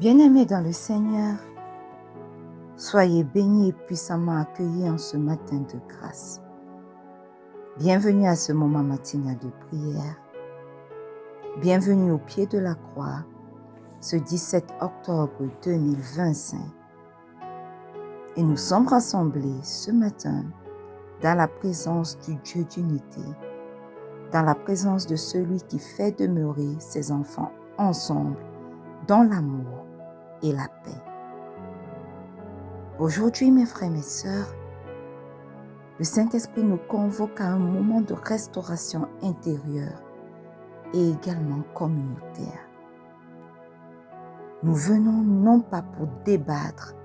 Bien-aimés dans le Seigneur, soyez bénis et puissamment accueillis en ce matin de grâce. Bienvenue à ce moment matinal de prière. Bienvenue au pied de la croix, ce 17 octobre 2025. Et nous sommes rassemblés ce matin dans la présence du Dieu d'unité, dans la présence de celui qui fait demeurer ses enfants ensemble dans l'amour et la paix. Aujourd'hui, mes frères et mes sœurs, le Saint-Esprit nous convoque à un moment de restauration intérieure et également communautaire. Nous venons non pas pour débattre,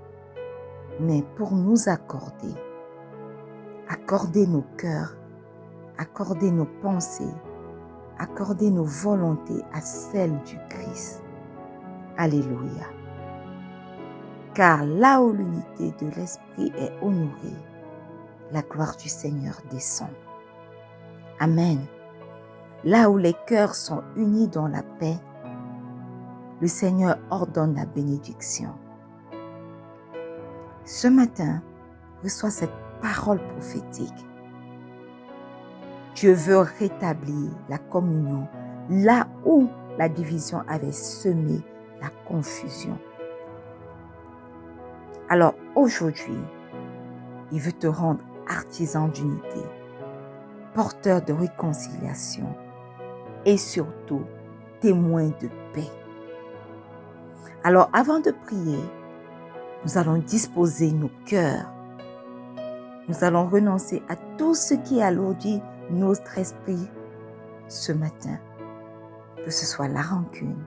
mais pour nous accorder nos cœurs, accorder nos pensées, accorder nos volontés à celles du Christ. Alléluia. Car là où l'unité de l'Esprit est honorée, la gloire du Seigneur descend. Amen. Là où les cœurs sont unis dans la paix, le Seigneur ordonne la bénédiction. Ce matin, reçois cette parole prophétique. Dieu veut rétablir la communion là où la division avait semé la confusion. Alors aujourd'hui, il veut te rendre artisan d'unité, porteur de réconciliation et surtout témoin de paix. Alors avant de prier, nous allons disposer nos cœurs. Nous allons renoncer à tout ce qui alourdit notre esprit ce matin, que ce soit la rancune,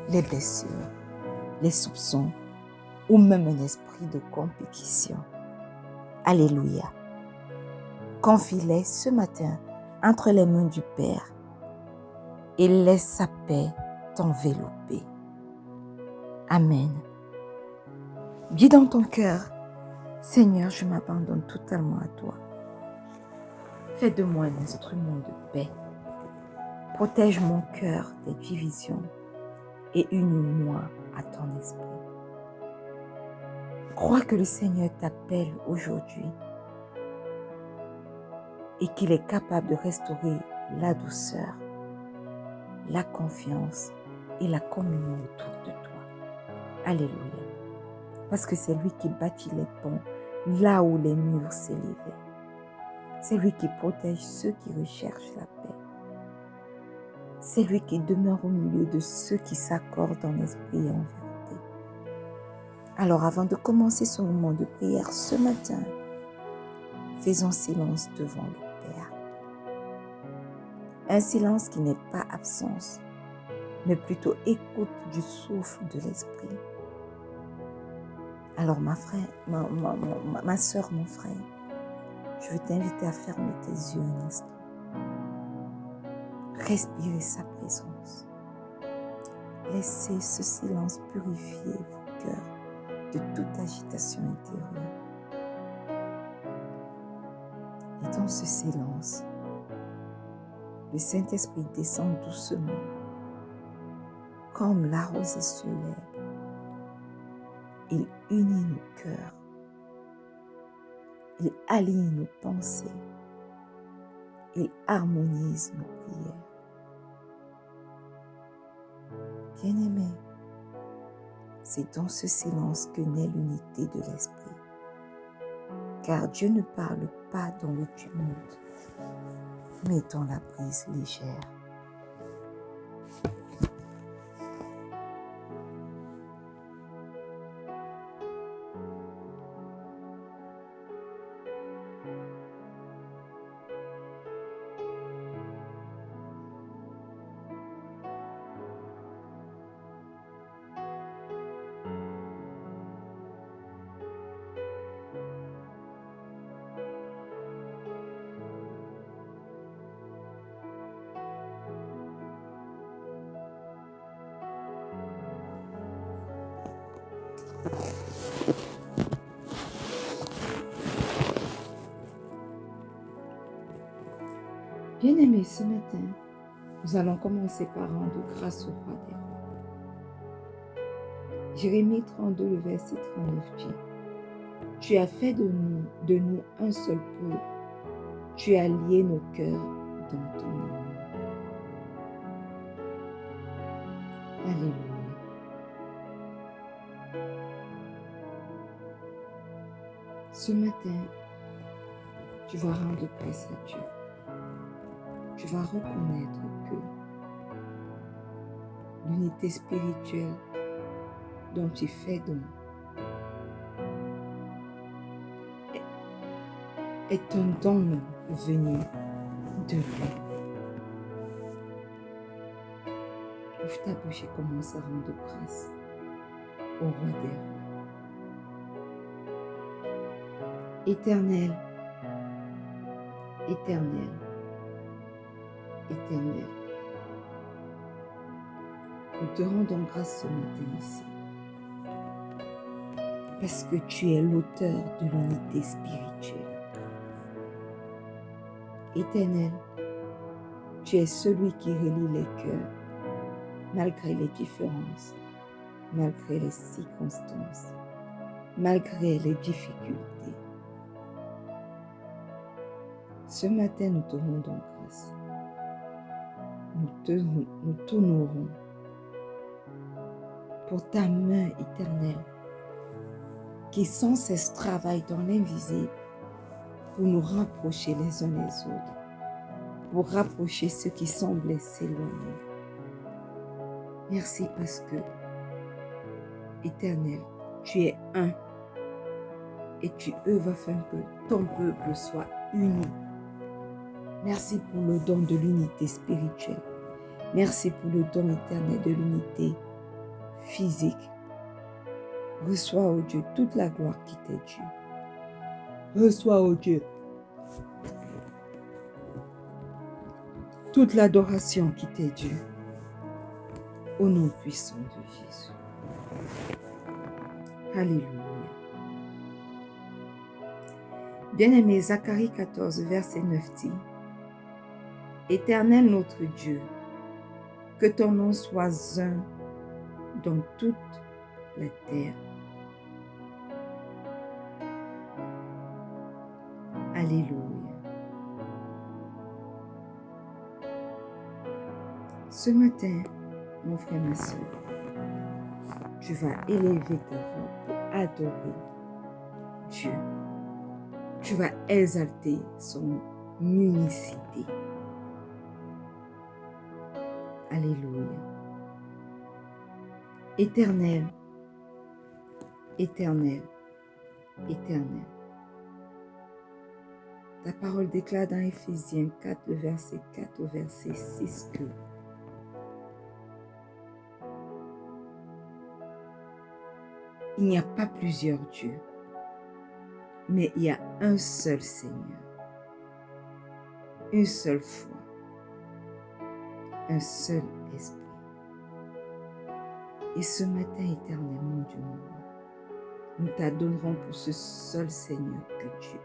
les blessures, les soupçons ou même un esprit de compétition. Alléluia. Confie-les ce matin entre les mains du Père et laisse sa paix t'envelopper. Amen. Dis dans ton cœur, Seigneur, je m'abandonne totalement à toi. Fais de moi un instrument de paix. Protège mon cœur des divisions et unis-moi à ton esprit. Crois que le Seigneur t'appelle aujourd'hui et qu'il est capable de restaurer la douceur, la confiance et la communion autour de toi. Alléluia. Parce que c'est lui qui bâtit les ponts là où les murs s'élevaient. C'est lui qui protège ceux qui recherchent la paix. C'est lui qui demeure au milieu de ceux qui s'accordent en esprit et en vérité. Alors avant de commencer ce moment de prière ce matin, faisons silence devant le Père. Un silence qui n'est pas absence, mais plutôt écoute du souffle de l'esprit. Alors ma soeur, mon frère, je veux t'inviter à fermer tes yeux un instant. Respirez sa présence. Laissez ce silence purifier vos cœurs de toute agitation intérieure. Et dans ce silence, le Saint-Esprit descend doucement, comme la rosée sur l'herbe. Il unit nos cœurs. Il aligne nos pensées. Il harmonise nos prières. Bien-aimés, c'est dans ce silence que naît l'unité de l'esprit. Car Dieu ne parle pas dans le tumulte, mais dans la brise légère. Bien-aimés, ce matin, nous allons commencer par rendre grâce au roi des rois. Jérémie 32, le verset 39 dit, « Tu as fait de nous un seul peuple, tu as lié nos cœurs dans ton amour. » Alléluia. Ce matin, tu vas rendre grâce à Dieu. Tu vas reconnaître que l'unité spirituelle dont tu fais don est un don venu de lui. Ouvre ta bouche et commence à rendre grâce au roi des rois. Éternel, éternel, éternel, nous te rendons grâce ce matin ici, parce que tu es l'auteur de l'unité spirituelle. Éternel, tu es celui qui relie les cœurs, malgré les différences, malgré les circonstances, malgré les difficultés. Ce matin, nous te rendons grâce. Nous t'honorons pour ta main éternelle qui sans cesse travaille dans l'invisible pour nous rapprocher les uns les autres, pour rapprocher ceux qui semblaient s'éloigner. Merci parce que, Éternel, tu es un et tu œuvres afin que ton peuple soit uni. Merci pour le don de l'unité spirituelle. Merci pour le don éternel de l'unité physique. Reçois, ô Dieu, toute la gloire qui t'est due. Reçois, ô Dieu, toute l'adoration qui t'est due. Au nom puissant de Jésus. Alléluia. Bien-aimé, Zacharie 14, verset 9 dit, « Éternel notre Dieu, que ton nom soit un dans toute la terre. » Alléluia. Ce matin, mon frère, ma soeur, tu vas élever ta voix pour adorer Dieu. Tu vas exalter son unicité. Alléluia. Éternel, éternel, éternel. Ta parole déclare dans Éphésiens 4, le verset 4 au verset 6 que il n'y a pas plusieurs dieux, mais il y a un seul Seigneur, une seule foi, un seul esprit. Et ce matin, éternel, mon Dieu, mon roi, nous t'adorons pour ce seul Seigneur que tu es.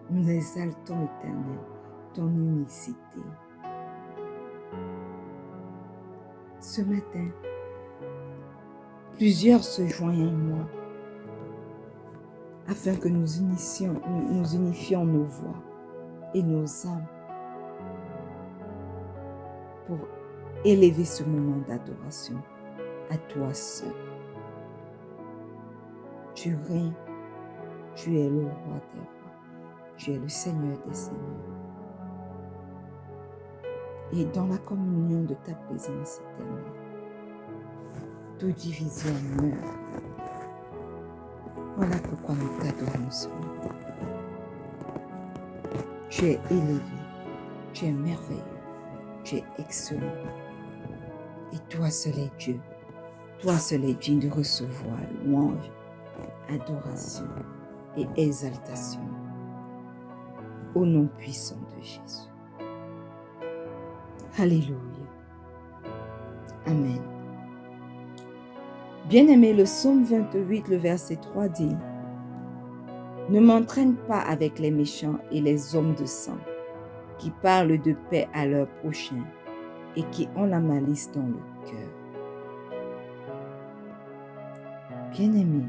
Nous exaltons, éternel, ton unicité. Ce matin, plusieurs se joignent à moi afin que nous unifions nos voix et nos âmes pour élever ce moment d'adoration à toi seul. Tu règnes, tu es le roi des rois, tu es le Seigneur des seigneurs. Et dans la communion de ta présence éternelle, toute division meurt. Voilà pourquoi nous t'adorons ce matin. Tu es élevé, tu es merveilleux, tu es excellent. Et toi seul est Dieu. Toi seul est digne de recevoir louange, adoration et exaltation. Au nom puissant de Jésus. Alléluia. Amen. Bien-aimé, le psaume 28, le verset 3 dit, « Ne m'entraîne pas avec les méchants et les hommes de sang, qui parlent de paix à leur prochain et qui ont la malice dans le cœur. » Bien-aimé,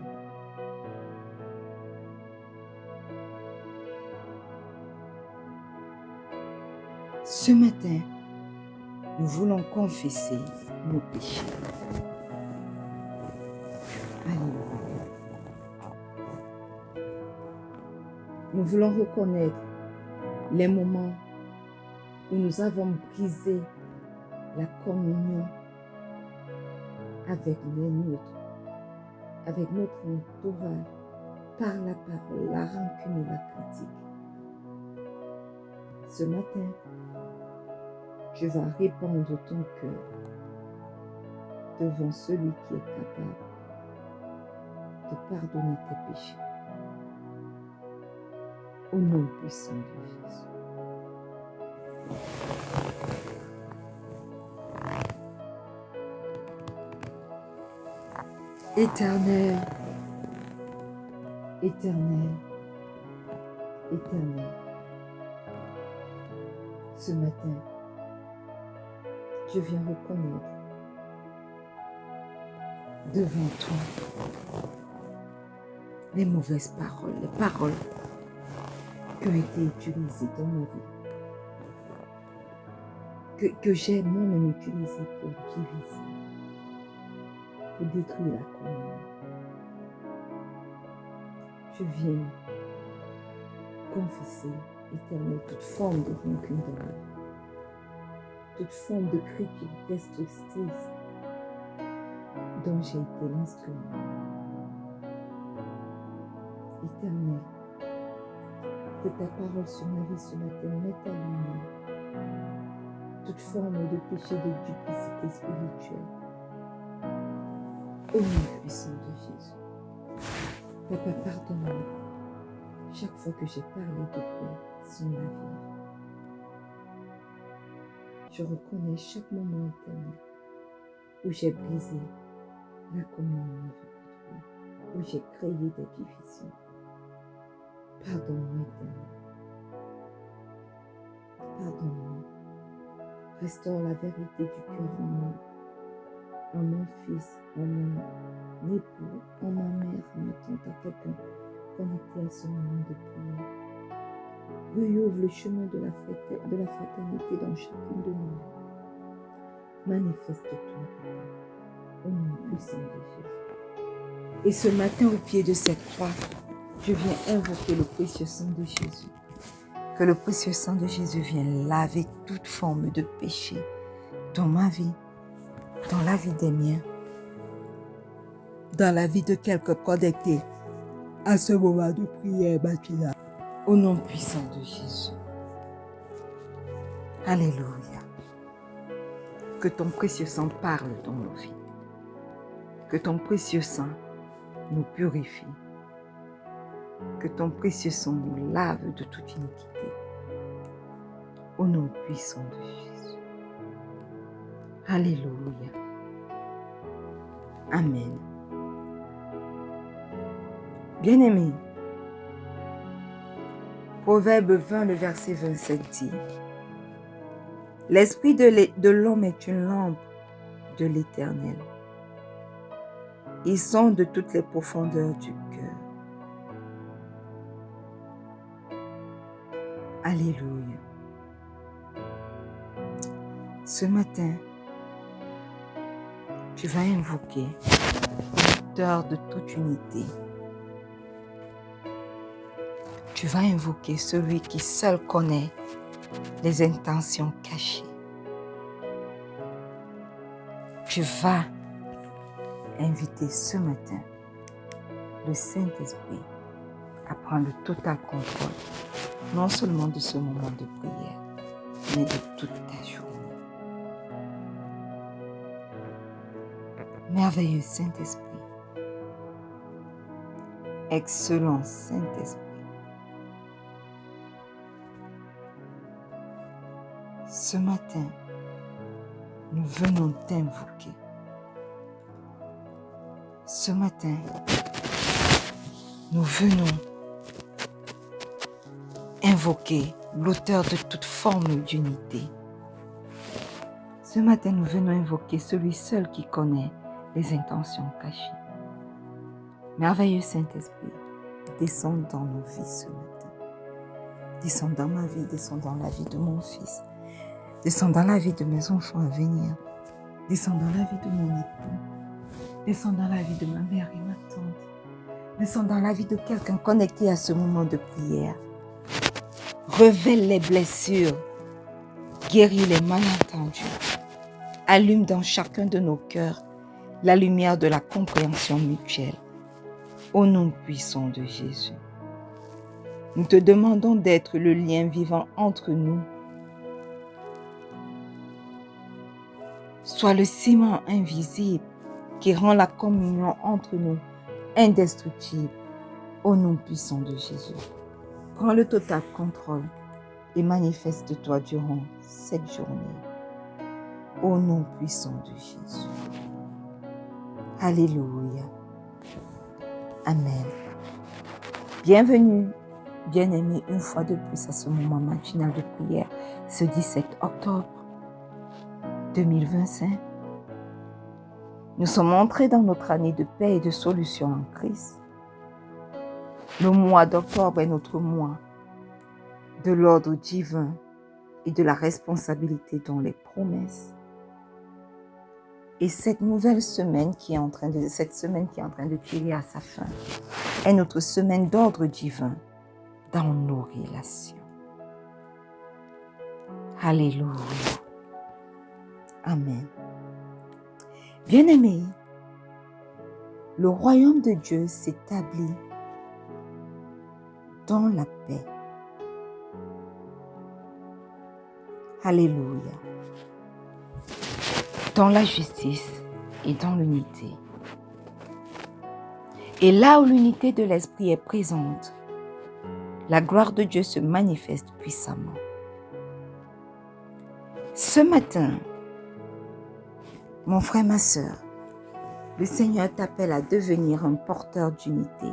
ce matin, nous voulons confesser nos péchés. Alléluia. Nous voulons reconnaître les moments où nous avons brisé la communion avec les nôtres, avec notre entourage, par la parole, la rancune et la critique. Ce matin, tu vas répandre ton cœur devant celui qui est capable de pardonner tes péchés. Au nom puissant de Jésus. Éternel, éternel, éternel, ce matin, je viens reconnaître devant toi les mauvaises paroles, les paroles qui ont été utilisées dans ma vie, que j'ai moi-même utilisées pour diviser, pour détruire la communion. Je viens confesser, Éternel, toute forme de rancune dans ma vie, toute forme de critique destructrice dont j'ai été l'instrument. Éternel, que ta parole sur ma vie ce matin mette à lumière toute forme de péché de duplicité spirituelle. Au nom puissant de Jésus. Papa, pardonne-moi chaque fois que j'ai parlé de toi sans la vie. Je reconnais chaque moment éternel où j'ai brisé la communion avec toi, où j'ai créé des divisions. Pardonne-moi, éternel. Pardonne-moi. Restaure la vérité du cœur en mon fils, en mon époux, en ma mère, en ma tante, à quelqu'un connecté à ce moment de prière. Oui, ouvre le chemin de la fraternité dans chacun de nous. Manifeste-toi, Papa, au nom puissant de Jésus. Et ce matin, au pied de cette croix, je viens invoquer le précieux sang de Jésus. Que le précieux sang de Jésus vienne laver toute forme de péché dans ma vie, dans la vie des miens, dans la vie de quelqu'un connecté à ce moment de prière matinale. Au nom puissant de Jésus. Alléluia. Que ton précieux sang parle dans nos vies. Que ton précieux sang nous purifie. Que ton précieux sang nous lave de toute iniquité. Au nom puissant de Jésus. Alléluia. Amen. Bien-aimés, Proverbe 20, le verset 27 dit: l'esprit de l'homme est une lampe de l'Éternel. Ils sont de toutes les profondeurs du cœur. Alléluia. Ce matin, tu vas invoquer l'auteur de toute unité. Tu vas invoquer celui qui seul connaît les intentions cachées. Tu vas inviter ce matin le Saint-Esprit à prendre le total contrôle, non seulement de ce moment de prière, mais de toute ta journée. Merveilleux Saint-Esprit, excellent Saint-Esprit, ce matin, nous venons t'invoquer. Ce matin, nous venons invoquer l'auteur de toute forme d'unité. Ce matin, nous venons invoquer celui seul qui connaît les intentions cachées. Merveilleux Saint-Esprit, descends dans nos vies ce matin. Descends dans ma vie, descends dans la vie de mon fils. Descends dans la vie de mes enfants à venir. Descends dans la vie de mon époux. Descends dans la vie de ma mère et ma tante. Descends dans la vie de quelqu'un connecté à ce moment de prière. Révèle les blessures. Guéris les malentendus. Allume dans chacun de nos cœurs la lumière de la compréhension mutuelle. Au nom puissant de Jésus, nous te demandons d'être le lien vivant entre nous. Sois le ciment invisible qui rend la communion entre nous indestructible. Au nom puissant de Jésus, prends le total contrôle et manifeste-toi durant cette journée. Au nom puissant de Jésus. Alléluia. Amen. Bienvenue, bien-aimés, une fois de plus à ce moment matinal de prière, ce 17 octobre 2025. Nous sommes entrés dans notre année de paix et de solution en Christ. Le mois d'octobre est notre mois de l'ordre divin et de la responsabilité dans les promesses. Et cette nouvelle semaine cette semaine qui est en train de tirer à sa fin est notre semaine d'ordre divin dans nos relations. Alléluia. Amen. Bien-aimés, le royaume de Dieu s'établit dans la paix. Alléluia. Dans la justice et dans l'unité. Et là où l'unité de l'esprit est présente, la gloire de Dieu se manifeste puissamment. Ce matin, mon frère, ma sœur, le Seigneur t'appelle à devenir un porteur d'unité,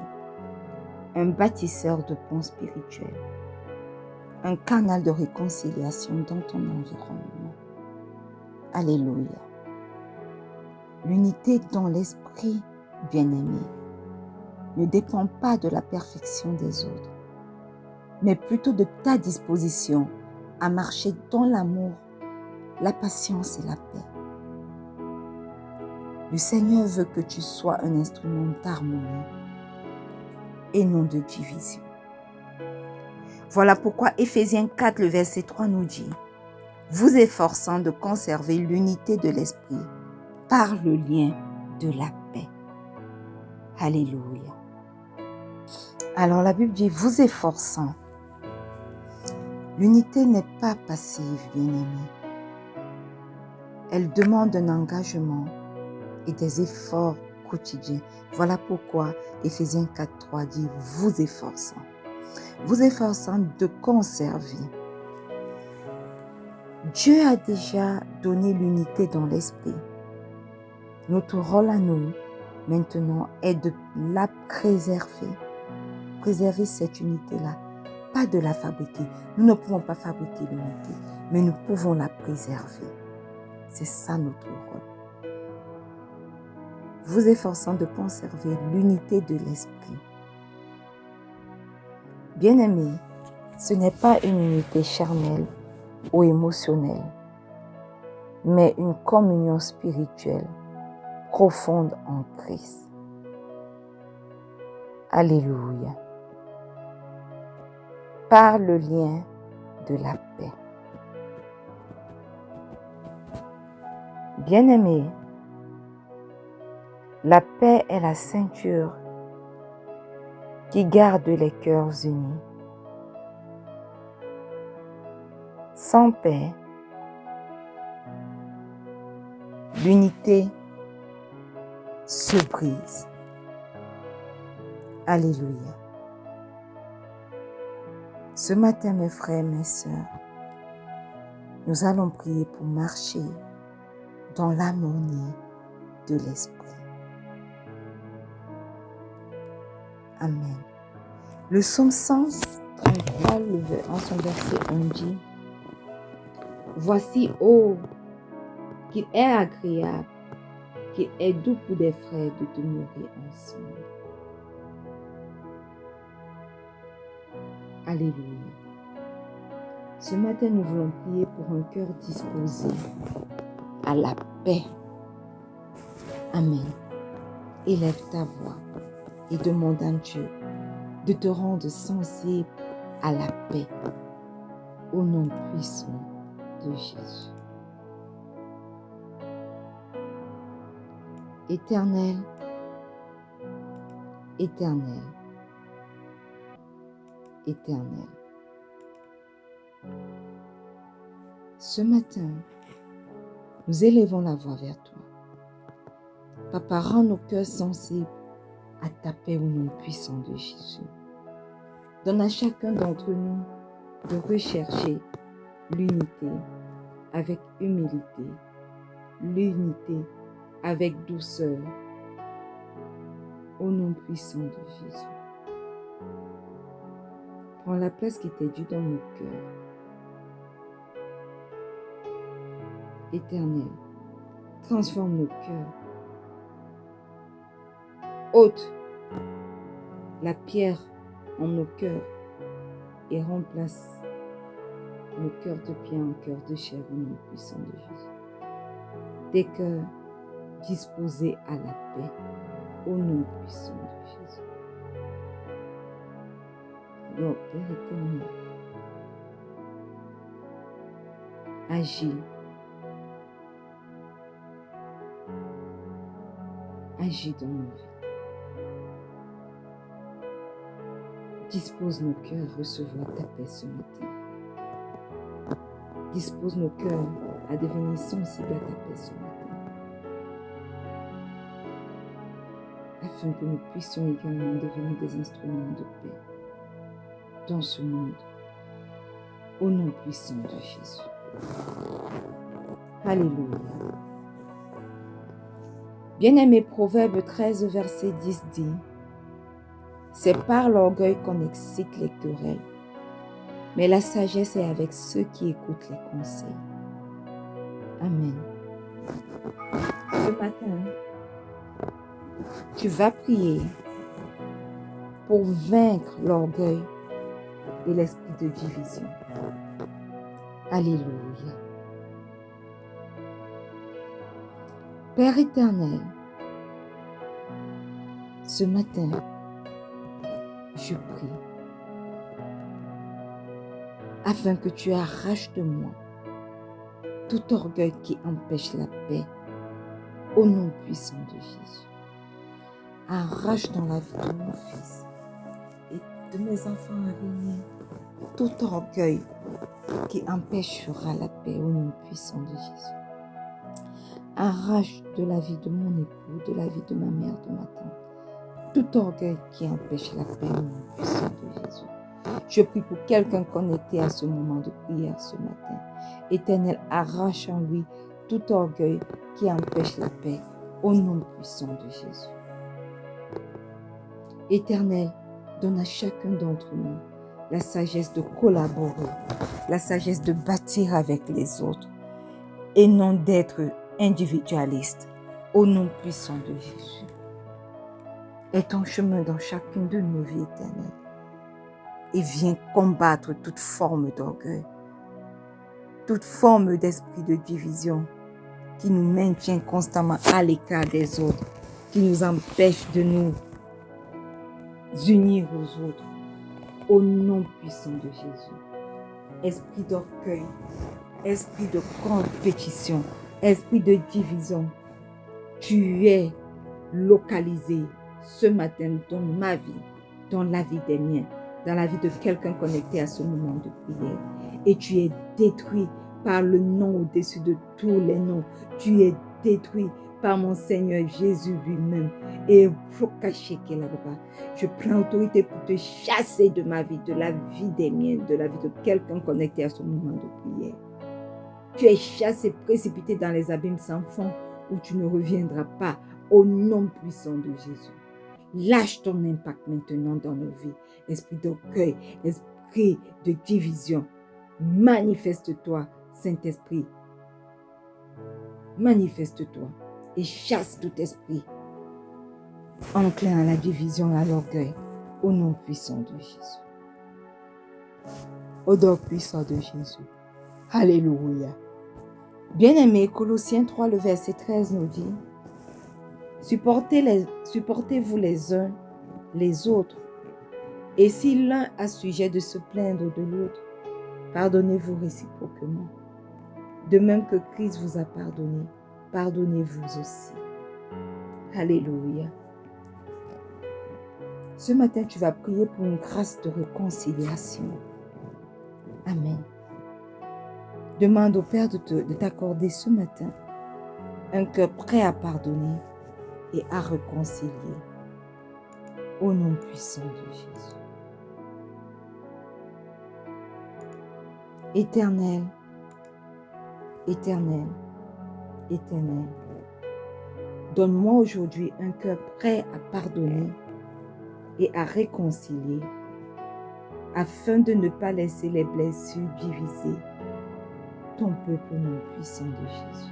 un bâtisseur de ponts spirituels, un canal de réconciliation dans ton environnement. Alléluia. L'unité dans l'esprit, bien-aimé, ne dépend pas de la perfection des autres, mais plutôt de ta disposition à marcher dans l'amour, la patience et la paix. Le Seigneur veut que tu sois un instrument d'harmonie et non de division. Voilà pourquoi Éphésiens 4, le verset 3 nous dit « Vous efforçant de conserver l'unité de l'esprit par le lien de la paix. » Alléluia. Alors la Bible dit « Vous efforçant ». L'unité n'est pas passive, bien-aimé. Elle demande un engagement et des efforts quotidiens. Voilà pourquoi Éphésiens 4, 3 dit « Vous efforçant ». Vous efforçant de conserver. Dieu a déjà donné l'unité dans l'esprit. Notre rôle à nous, maintenant, est de la préserver. Préserver cette unité-là, pas de la fabriquer. Nous ne pouvons pas fabriquer l'unité, mais nous pouvons la préserver. C'est ça notre rôle. Vous efforçant de conserver l'unité de l'esprit. Bien-aimé, ce n'est pas une unité charnelle ou émotionnelle, mais une communion spirituelle profonde en Christ. Alléluia. Par le lien de la paix. Bien-aimés, la paix est la ceinture qui garde les cœurs unis. Sans paix, l'unité se brise. Alléluia. Ce matin, mes frères, mes sœurs, nous allons prier pour marcher dans l'harmonie de l'esprit. Amen. Le psaume 133, en son verset 1 dit « Voici, ô, qu'il est agréable, qu'il est doux pour des frères de demeurer ensemble. » Alléluia. Ce matin, nous voulons prier pour un cœur disposé à la paix. Amen. Élève ta voix et demande à Dieu de te rendre sensible à la paix. Au nom puissant de Jésus. Éternel, Éternel, Éternel. Ce matin, nous élevons la voix vers toi. Papa, rends nos cœurs sensibles à ta paix au nom puissant de Jésus. Donne à chacun d'entre nous de rechercher l'unité avec humilité, l'unité avec douceur, au nom puissant de Jésus. Prends la place qui t'est due dans nos cœurs. Éternel, transforme nos cœurs. Ôte la pierre en nos cœurs et remplace nos cœurs de pierre en cœurs de chair au nom puissant de Jésus. Des cœurs disposés à la paix au nom puissant de Jésus. Alors, Père éternel, agis. Agis dans nos vies. Dispose nos cœurs à recevoir ta paix ce matin. Dispose nos cœurs à devenir sensibles à ta paix ce matin. Afin que nous puissions également devenir des instruments de paix dans ce monde. Au nom puissant de Jésus. Alléluia. Bien-aimé, Proverbe 13, verset 10 dit: c'est par l'orgueil qu'on excite les querelles, mais la sagesse est avec ceux qui écoutent les conseils. Amen. Ce matin, tu vas prier pour vaincre l'orgueil et l'esprit de division. Alléluia. Père éternel, ce matin, je prie afin que tu arraches de moi tout orgueil qui empêche la paix au nom puissant de Jésus. Arrache dans la vie de mon fils et de mes enfants à venir tout orgueil qui empêchera la paix au nom puissant de Jésus. Arrache de la vie de mon époux, de la vie de ma mère, de ma tante, tout orgueil qui empêche la paix au nom puissant de Jésus. Je prie pour quelqu'un connecté à ce moment de prière ce matin. Éternel, arrache en lui tout orgueil qui empêche la paix au nom puissant de Jésus. Éternel, donne à chacun d'entre nous la sagesse de collaborer, la sagesse de bâtir avec les autres et non d'être individualiste au nom puissant de Jésus. Et ton chemin dans chacune de nos vies éternelles et viens combattre toute forme d'orgueil, toute forme d'esprit de division qui nous maintient constamment à l'écart des autres, qui nous empêche de nous unir aux autres au nom puissant de Jésus. Esprit d'orgueil, esprit de compétition, esprit de division, tu es localisé ce matin dans ma vie, dans la vie des miens, dans la vie de quelqu'un connecté à ce moment de prière. Et tu es détruit par le nom au-dessus de tous les noms. Tu es détruit par mon Seigneur Jésus lui-même. Et je prends autorité pour te chasser de ma vie, de la vie des miens, de la vie de quelqu'un connecté à ce moment de prière. Tu es chassé, précipité dans les abîmes sans fond où tu ne reviendras pas au nom puissant de Jésus. Lâche ton impact maintenant dans nos vies. Esprit d'orgueil, esprit de division, manifeste-toi, Saint-Esprit. Manifeste-toi et chasse tout esprit enclin à la division, à l'orgueil, au nom puissant de Jésus. Au nom puissant de Jésus. Alléluia. Bien-aimés, Colossiens 3, le verset 13 nous dit, supportez-vous les uns les autres, et si l'un a sujet de se plaindre de l'autre, pardonnez-vous réciproquement. De même que Christ vous a pardonné, pardonnez-vous aussi. Alléluia. Ce matin, tu vas prier pour une grâce de réconciliation. Amen. Demande au Père de t'accorder ce matin un cœur prêt à pardonner et à réconcilier. Au nom puissant de Jésus. Éternel, éternel, éternel, donne-moi aujourd'hui un cœur prêt à pardonner et à réconcilier, afin de ne pas laisser les blessures diviser ton peuple au nom puissant de Jésus.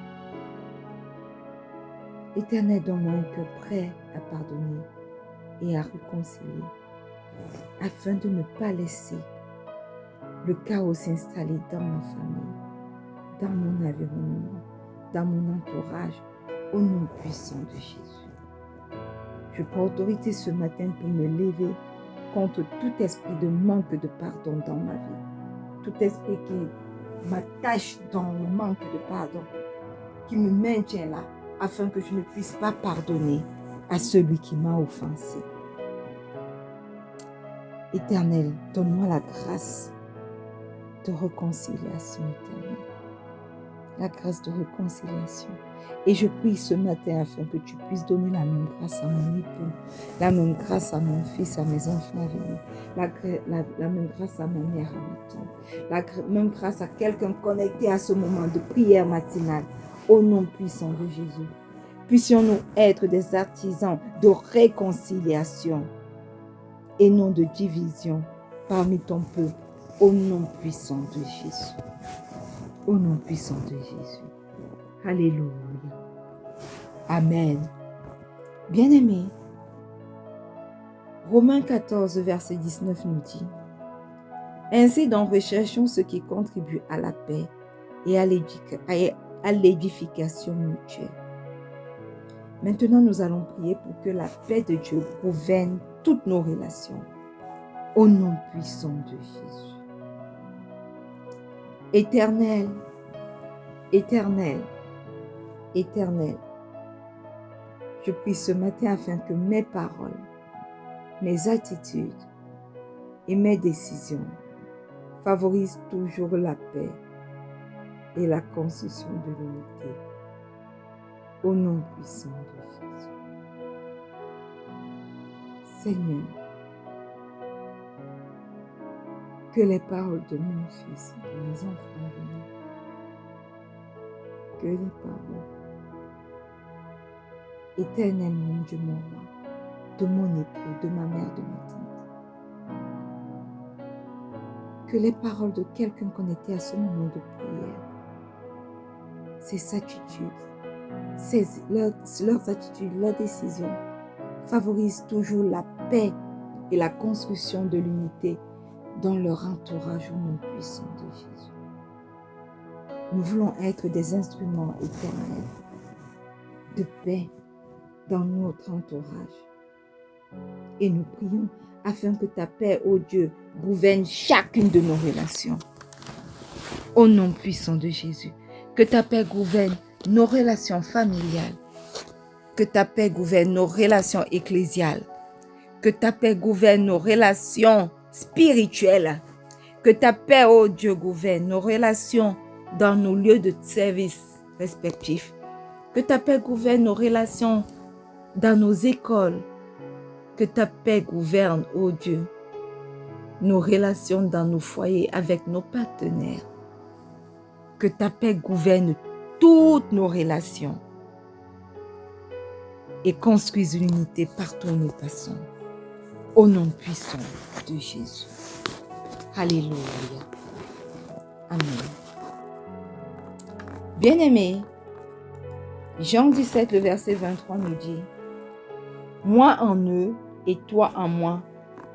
Éternel, donne-moi un cœur prêt à pardonner et à réconcilier, afin de ne pas laisser le chaos s'installer dans ma famille, dans mon environnement, dans mon entourage, au nom puissant de Jésus. Je prends autorité ce matin pour me lever contre tout esprit de manque de pardon dans ma vie, tout esprit qui m'attache dans le manque de pardon, qui me maintient là, afin que je ne puisse pas pardonner à celui qui m'a offensé. Éternel, donne-moi la grâce de réconciliation éternelle. La grâce de réconciliation. Et je prie ce matin afin que tu puisses donner la même grâce à mon époux, la même grâce à mon fils, à mes enfants à venir, la même grâce à ma mère, à ma tante, la même grâce à quelqu'un connecté à ce moment de prière matinale. Au nom puissant de Jésus. Puissions-nous être des artisans de réconciliation et non de division parmi ton peuple. Au nom puissant de Jésus. Au nom puissant de Jésus. Alléluia. Amen. Bien-aimés, Romains 14, verset 19 nous dit, « Ainsi donc recherchons ce qui contribue à la paix et à l'édification mutuelle. » Maintenant, nous allons prier pour que la paix de Dieu gouverne toutes nos relations. Au nom puissant de Jésus. Éternel, éternel, éternel, je prie ce matin afin que mes paroles, mes attitudes et mes décisions favorisent toujours la paix et la construction de l'unité. Au nom puissant de Jésus. Seigneur, que les paroles de mon fils et de mes enfants venus, que les paroles, éternel mon Dieu, mon roi, de mon époux, de ma mère, de ma tante, que les paroles de quelqu'un connecté à ce moment de prière, ses attitudes, leurs attitudes, leurs décisions favorisent toujours la paix et la construction de l'unité dans leur entourage au nom puissant de Jésus. Nous voulons être des instruments éternels de paix dans notre entourage. Et nous prions afin que ta paix, ô Dieu, gouverne chacune de nos relations. Au nom puissant de Jésus, que ta paix gouverne nos relations familiales, que ta paix gouverne nos relations ecclésiales, que ta paix gouverne nos relations spirituelles, que ta paix, ô Dieu, gouverne nos relations dans nos lieux de service respectifs, que ta paix gouverne nos relations dans nos écoles, que ta paix gouverne, ô Dieu, nos relations dans nos foyers avec nos partenaires, que ta paix gouverne toutes nos relations et construise l'unité partout où nous passons. Au nom puissant de Jésus. Alléluia. Amen. Bien-aimés, Jean 17, le verset 23 nous dit, « Moi en eux et toi en moi,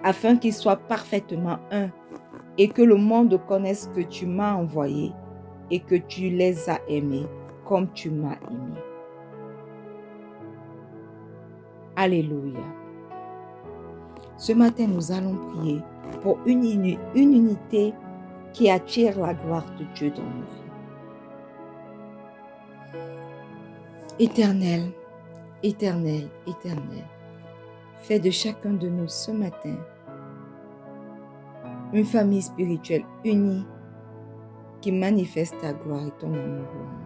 afin qu'ils soient parfaitement un, et que le monde connaisse que tu m'as envoyé et que tu les as aimés comme tu m'as aimé. Alléluia. Ce matin, nous allons prier pour une unité qui attire la gloire de Dieu dans nos vies. Éternel, éternel, éternel, fais de chacun de nous ce matin une famille spirituelle unie qui manifeste ta gloire et ton amour au monde.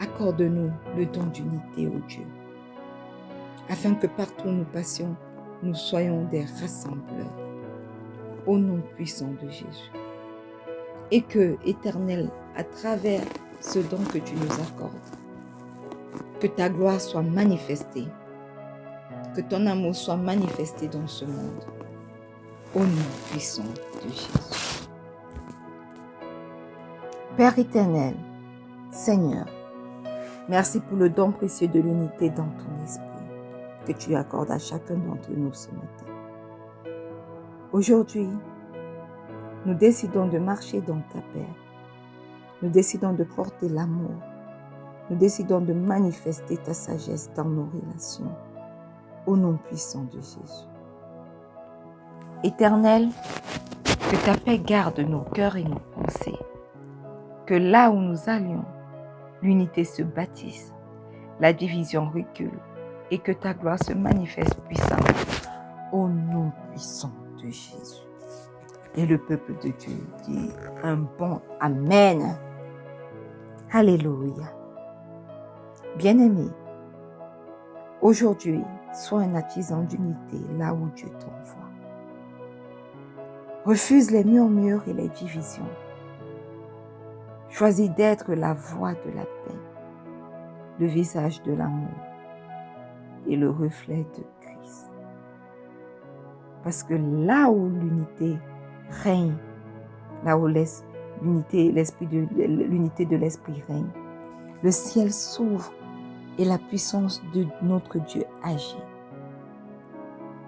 Accorde-nous le don d'unité, ô Dieu, afin que partout où nous passions, nous soyons des rassembleurs au nom puissant de Jésus. Et que, Éternel, à travers ce don que tu nous accordes, que ta gloire soit manifestée, que ton amour soit manifesté dans ce monde, au nom puissant de Jésus. Père éternel, Seigneur, merci pour le don précieux de l'unité dans ton esprit que tu accordes à chacun d'entre nous ce matin. Aujourd'hui, nous décidons de marcher dans ta paix. Nous décidons de porter l'amour. Nous décidons de manifester ta sagesse dans nos relations. Au nom puissant de Jésus. Éternel, que ta paix garde nos cœurs et nos pensées. Que là où nous allions, l'unité se bâtisse, la division recule et que ta gloire se manifeste puissamment. Au nom puissant de Jésus. Et le peuple de Dieu dit un bon Amen. Alléluia. Bien-aimé, aujourd'hui, sois un artisan d'unité là où Dieu t'envoie. Refuse les murmures et les divisions. Choisis d'être la voix de la paix, le visage de l'amour et le reflet de Christ. Parce que là où l'unité règne, là où l'unité de l'esprit règne, le ciel s'ouvre et la puissance de notre Dieu agit.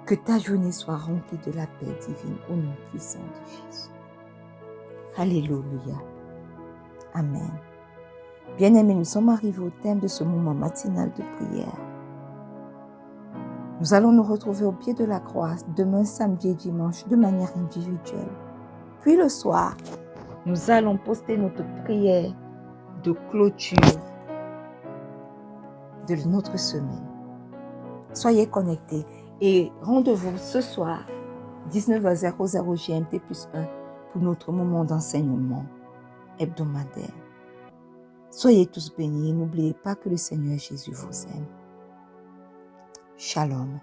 Que ta journée soit remplie de la paix divine au nom puissant de Jésus. Alléluia. Amen. Bien-aimés, nous sommes arrivés au thème de ce moment matinal de prière. Nous allons nous retrouver au pied de la croix demain, samedi et dimanche de manière individuelle. Puis le soir, nous allons poster notre prière de clôture de notre semaine. Soyez connectés et rendez-vous ce soir, 19h00 GMT plus 1 pour notre moment d'enseignement hebdomadaire. Soyez tous bénis et n'oubliez pas que le Seigneur Jésus vous aime. Shalom.